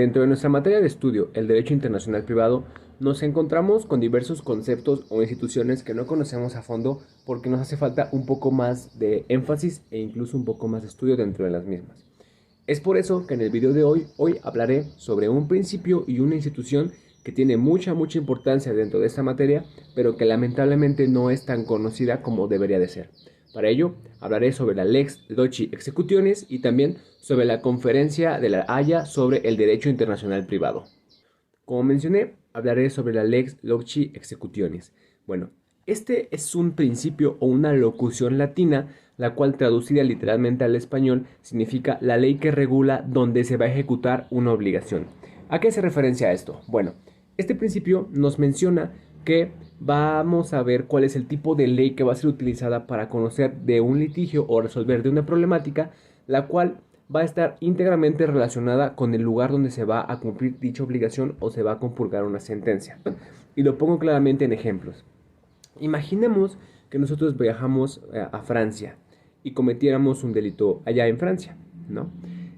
Dentro de nuestra materia de estudio, el derecho internacional privado, nos encontramos con diversos conceptos o instituciones que no conocemos a fondo porque nos hace falta un poco más de énfasis e incluso un poco más de estudio dentro de las mismas. Es por eso que en el video de hoy hablaré sobre un principio y una institución que tiene mucha importancia dentro de esta materia, pero que lamentablemente no es tan conocida como debería de ser. Para ello, hablaré sobre la Lex Loci Executionis y también sobre la Conferencia de la Haya sobre el Derecho Internacional Privado. Como mencioné, hablaré sobre la Lex Loci Executionis. Bueno, este es un principio o una locución latina, la cual traducida literalmente al español significa la ley que regula donde se va a ejecutar una obligación. ¿A qué se referencia esto? Bueno, este principio nos menciona que vamos a ver cuál es el tipo de ley que va a ser utilizada para conocer de un litigio o resolver de una problemática, la cual va a estar íntegramente relacionada con el lugar donde se va a cumplir dicha obligación o se va a compurgar una sentencia. Y lo pongo claramente en ejemplos. Imaginemos que nosotros viajamos a Francia y cometiéramos un delito allá en Francia, ¿no?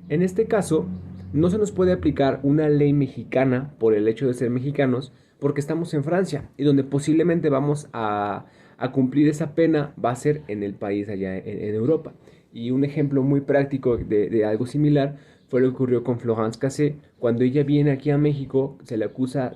En este caso, no se nos puede aplicar una ley mexicana por el hecho de ser mexicanos porque estamos en Francia y donde posiblemente vamos a cumplir esa pena va a ser en el país allá en Europa. Y un ejemplo muy práctico de algo similar fue lo que ocurrió con Florence Cassé. Cuando ella viene aquí a México, se le acusa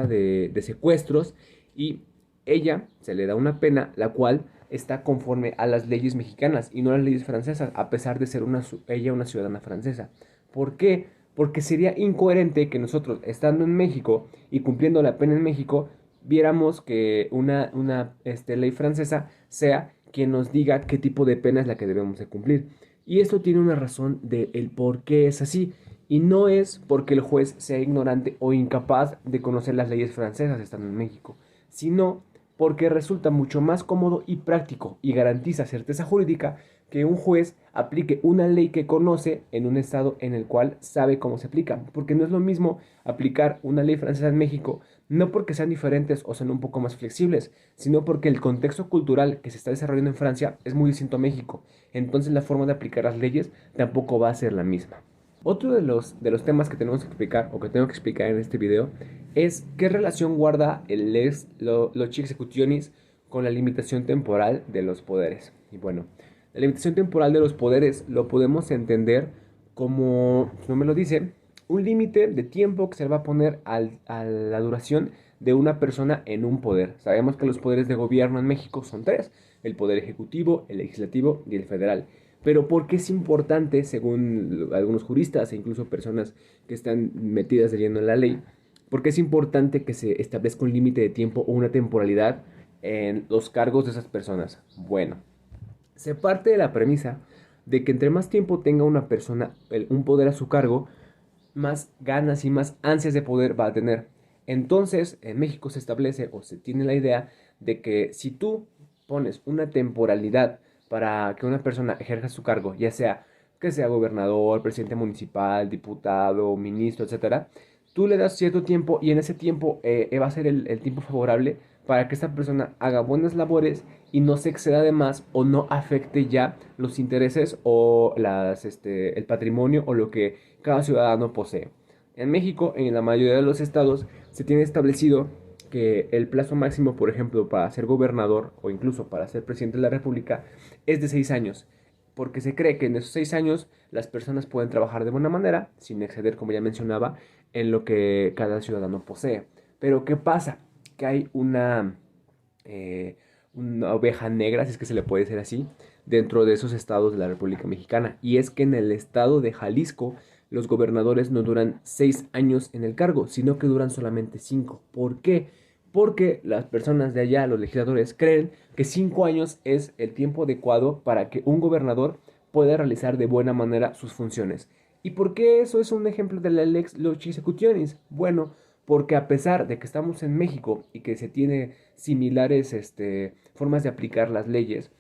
de secuestros y ella se le da una pena la cual está conforme a las leyes mexicanas y no a las leyes francesas, a pesar de ser ella una ciudadana francesa. ¿Por qué? Porque sería incoherente que nosotros, estando en México y cumpliendo la pena en México, viéramos que una ley francesa sea quien nos diga qué tipo de pena es la que debemos de cumplir. Y esto tiene una razón de el por qué es así. Y no es porque el juez sea ignorante o incapaz de conocer las leyes francesas estando en México, sino porque resulta mucho más cómodo y práctico y garantiza certeza jurídica que un juez aplique una ley que conoce en un estado en el cual sabe cómo se aplica. Porque no es lo mismo aplicar una ley francesa en México, no porque sean diferentes o sean un poco más flexibles, sino porque el contexto cultural que se está desarrollando en Francia es muy distinto a México. Entonces la forma de aplicar las leyes tampoco va a ser la misma. Otro de los temas que tenemos que explicar o que tengo que explicar en este video es qué relación guarda el lex loci executionis con la limitación temporal de los poderes. Y bueno, la limitación temporal de los poderes lo podemos entender como, su nombre lo dice, un límite de tiempo que se le va a poner a la duración de una persona en un poder. Sabemos que los poderes de gobierno en México son tres: el poder ejecutivo, el legislativo y el federal. Pero ¿por qué es importante, según algunos juristas e incluso personas que están metidas de lleno en la ley, por qué es importante que se establezca un límite de tiempo o una temporalidad en los cargos de esas personas? Bueno, se parte de la premisa de que entre más tiempo tenga una persona un poder a su cargo, más ganas y más ansias de poder va a tener. Entonces, en México se establece o se tiene la idea de que si tú pones una temporalidad para que una persona ejerza su cargo, ya sea que sea gobernador, presidente municipal, diputado, ministro, etcétera, tú le das cierto tiempo y en ese tiempo va a ser el tiempo favorable para que esta persona haga buenas labores y no se exceda de más o no afecte ya los intereses o el patrimonio o lo que cada ciudadano posee. En México, en la mayoría de los estados, se tiene establecido que el plazo máximo, por ejemplo, para ser gobernador o incluso para ser presidente de la República es de 6 años, porque se cree que en esos 6 años las personas pueden trabajar de buena manera, sin exceder, como ya mencionaba, en lo que cada ciudadano posee. Pero ¿qué pasa? Que hay eh, una oveja negra, si es que se le puede decir así, dentro de esos estados de la República Mexicana. Y es que en el estado de Jalisco los gobernadores no duran 6 años en el cargo, sino que duran solamente 5. ¿Por qué? Porque las personas de allá, los legisladores, creen que 5 años es el tiempo adecuado para que un gobernador pueda realizar de buena manera sus funciones. ¿Y por qué eso es un ejemplo de la lex loci executionis? Bueno, porque a pesar de que estamos en México y que se tiene similares formas de aplicar las leyes,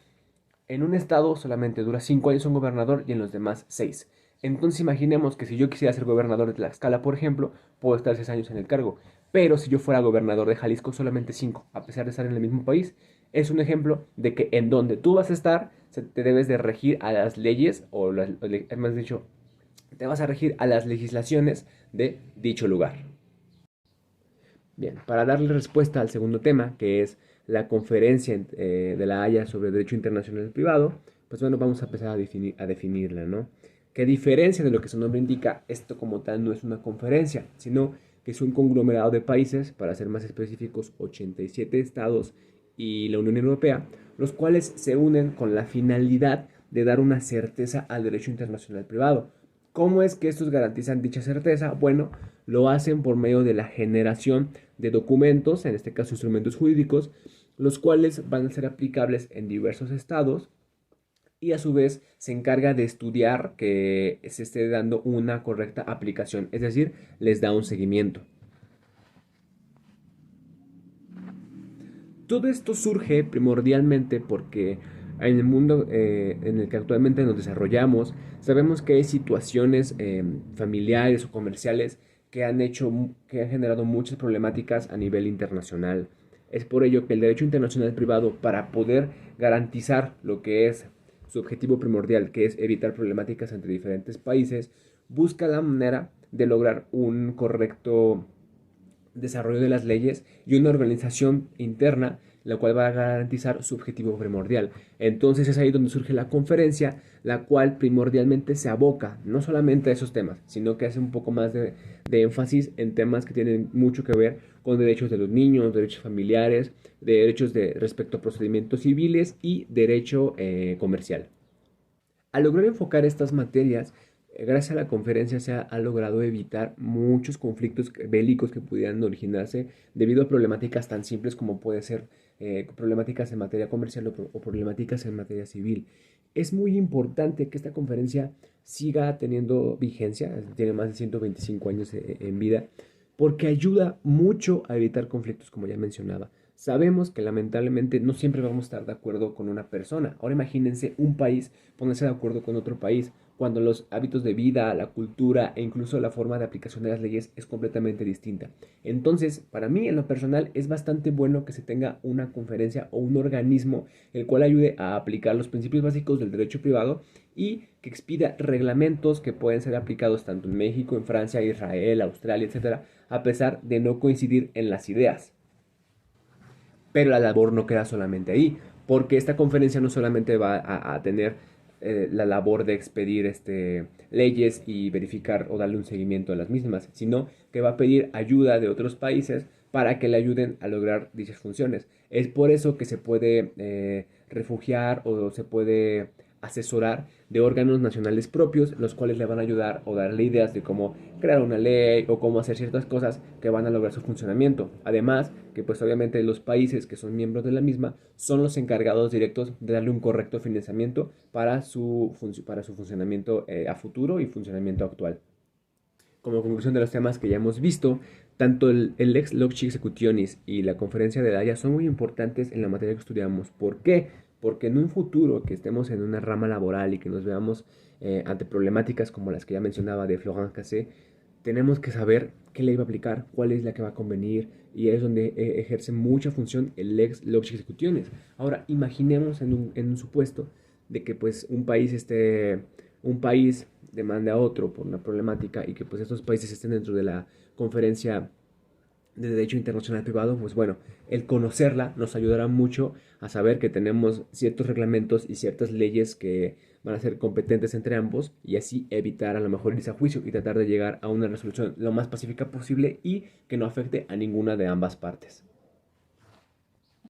en un estado solamente dura 5 años un gobernador y en los demás 6. Entonces imaginemos que si yo quisiera ser gobernador de Tlaxcala, por ejemplo, puedo estar 6 años en el cargo. Pero si yo fuera gobernador de Jalisco, solamente 5, a pesar de estar en el mismo país. Es un ejemplo de que en donde tú vas a estar, te debes de regir a las leyes, o más dicho, te vas a regir a las legislaciones de dicho lugar. Bien, para darle respuesta al segundo tema, que es la conferencia de la Haya sobre Derecho Internacional Privado, pues bueno, vamos a empezar a definirla, ¿no? Que a diferencia de lo que su nombre indica, esto como tal no es una conferencia, sino que es un conglomerado de países, para ser más específicos, 87 estados y la Unión Europea, los cuales se unen con la finalidad de dar una certeza al derecho internacional privado. ¿Cómo es que estos garantizan dicha certeza? Bueno, lo hacen por medio de la generación de documentos, en este caso instrumentos jurídicos, los cuales van a ser aplicables en diversos estados y a su vez se encarga de estudiar que se esté dando una correcta aplicación, es decir, les da un seguimiento. Todo esto surge primordialmente porque en el mundo en el que actualmente nos desarrollamos, sabemos que hay situaciones familiares o comerciales que han generado muchas problemáticas a nivel internacional. Es por ello que el derecho internacional privado, para poder garantizar lo que es su objetivo primordial, que es evitar problemáticas entre diferentes países, busca la manera de lograr un correcto desarrollo de las leyes y una organización interna la cual va a garantizar su objetivo primordial. Entonces es ahí donde surge la conferencia, la cual primordialmente se aboca no solamente a esos temas, sino que hace un poco más de énfasis en temas que tienen mucho que ver con derechos de los niños, derechos familiares, derechos respecto a procedimientos civiles y derecho comercial. Al lograr enfocar estas materias, gracias a la conferencia se ha logrado evitar muchos conflictos bélicos que pudieran originarse debido a problemáticas tan simples como puede ser problemáticas en materia comercial o problemáticas en materia civil. Es muy importante que esta conferencia siga teniendo vigencia, tiene más de 125 años en vida, porque ayuda mucho a evitar conflictos, como ya mencionaba. Sabemos que lamentablemente no siempre vamos a estar de acuerdo con una persona. Ahora imagínense un país ponerse de acuerdo con otro país cuando los hábitos de vida, la cultura e incluso la forma de aplicación de las leyes es completamente distinta. Entonces, para mí en lo personal es bastante bueno que se tenga una conferencia o un organismo el cual ayude a aplicar los principios básicos del derecho privado y que expida reglamentos que pueden ser aplicados tanto en México, en Francia, Israel, Australia, etcétera, a pesar de no coincidir en las ideas. Pero la labor no queda solamente ahí, porque esta conferencia no solamente va a tener la labor de expedir leyes y verificar o darle un seguimiento a las mismas, sino que va a pedir ayuda de otros países para que le ayuden a lograr dichas funciones. Es por eso que se puede refugiar o se puede asesorar de órganos nacionales propios, los cuales le van a ayudar o darle ideas de cómo crear una ley o cómo hacer ciertas cosas que van a lograr su funcionamiento. Además, que pues obviamente los países que son miembros de la misma son los encargados directos de darle un correcto financiamiento para para su funcionamiento a futuro y funcionamiento actual. Como conclusión de los temas que ya hemos visto, tanto el Lex Loci Executionis y la conferencia de la Haya son muy importantes en la materia que estudiamos. ¿Por qué? Porque en un futuro que estemos en una rama laboral y que nos veamos ante problemáticas como las que ya mencionaba de Florent Cassé, tenemos que saber qué ley va a aplicar, cuál es la que va a convenir, y es donde ejerce mucha función el Lex Loci Executionis. Ahora, imaginemos en un supuesto de que pues un país demande a otro por una problemática y que pues estos países estén dentro de la conferencia de Derecho Internacional Privado, pues bueno, el conocerla nos ayudará mucho a saber que tenemos ciertos reglamentos y ciertas leyes que van a ser competentes entre ambos y así evitar a lo mejor irse a juicio y tratar de llegar a una resolución lo más pacífica posible y que no afecte a ninguna de ambas partes.